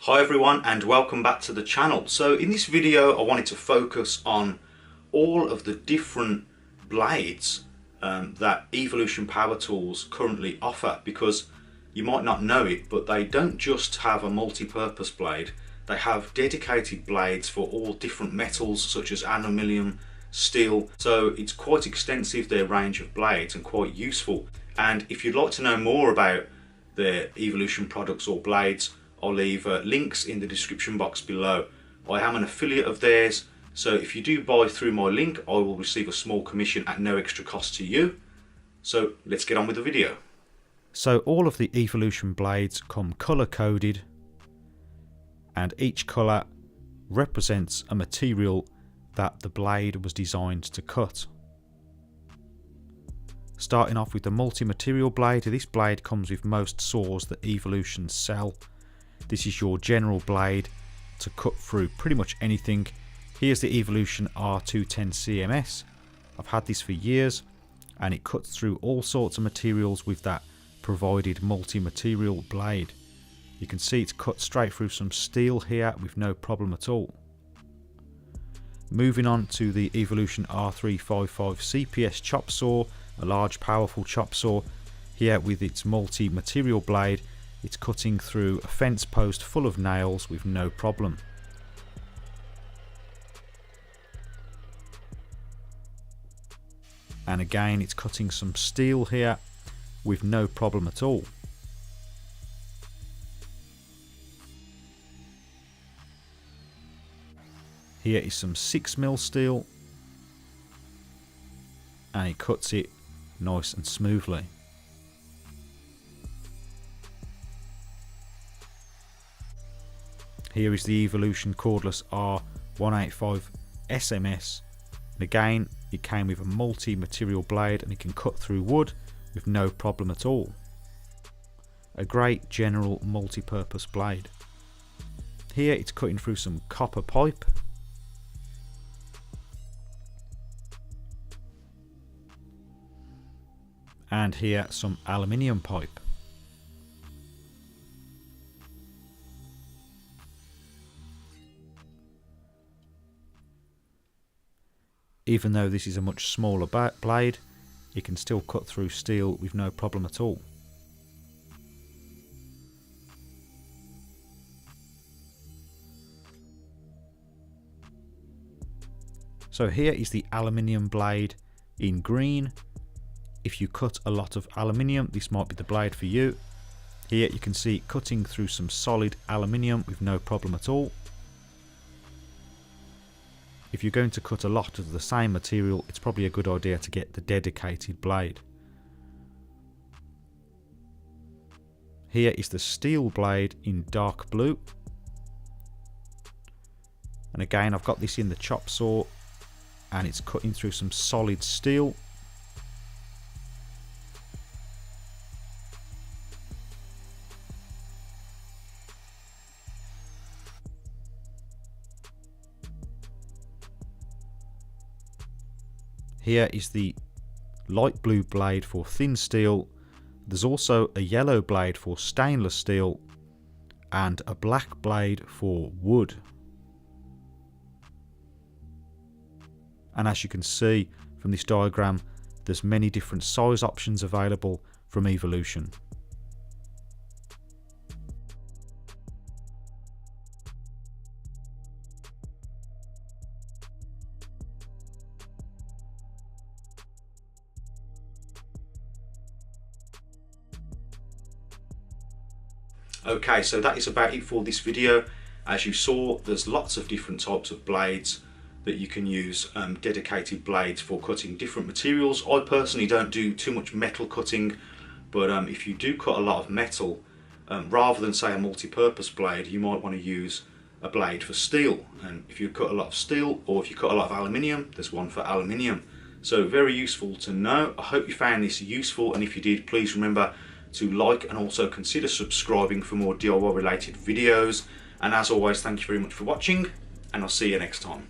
Hi everyone and welcome back to the channel. So in this video I wanted to focus on all of the different blades that Evolution Power Tools currently offer, because you might not know it, but they don't just have a multi-purpose blade, they have dedicated blades for all different metals such as aluminium, steel. So it's quite extensive, their range of blades, and quite useful. And if you'd like to know more about their Evolution products or blades, I'll leave links in the description box below. I am an affiliate of theirs, so if you do buy through my link, I will receive a small commission at no extra cost to you. So let's get on with the video. So all of the Evolution blades come colour coded, and each colour represents a material that the blade was designed to cut. Starting off with the multi-material blade, this blade comes with most saws that Evolution sell. This is your general blade to cut through pretty much anything. Here's the Evolution R210 CMS. I've had this for years and it cuts through all sorts of materials with that provided multi-material blade. You can see it's cut straight through some steel here with no problem at all. Moving on to the Evolution R355 CPS chop saw, a large powerful chop saw. Here with its multi-material blade, it's cutting through a fence post full of nails with no problem. And again, it's cutting some steel here with no problem at all. Here is some 6mm steel, and it cuts it nice and smoothly. Here is the Evolution cordless R185 SMS, and again it came with a multi-material blade and it can cut through wood with no problem at all. A great general multi-purpose blade. Here it's cutting through some copper pipe, and here some aluminium pipe. Even though this is a much smaller blade, it can still cut through steel with no problem at all. So here is the aluminium blade in green. If you cut a lot of aluminium, this might be the blade for you. Here you can see it cutting through some solid aluminium with no problem at all. If you're going to cut a lot of the same material, it's probably a good idea to get the dedicated blade. Here is the steel blade in dark blue. And again, I've got this in the chop saw and it's cutting through some solid steel. Here is the light blue blade for thin steel. There's also a yellow blade for stainless steel and a black blade for wood. And as you can see from this diagram, there's many different size options available from Evolution. Okay, so that is about it for this video. As you saw, there's lots of different types of blades that you can use, dedicated blades for cutting different materials. I personally don't do too much metal cutting, but if you do cut a lot of metal, rather than say a multi-purpose blade, you might want to use a blade for steel. And if you cut a lot of steel, or if you cut a lot of aluminium, there's one for aluminium. So very useful to know. I hope you found this useful, and if you did, please remember to like and also consider subscribing for more DIY related videos. And as always, thank you very much for watching, and I'll see you next time.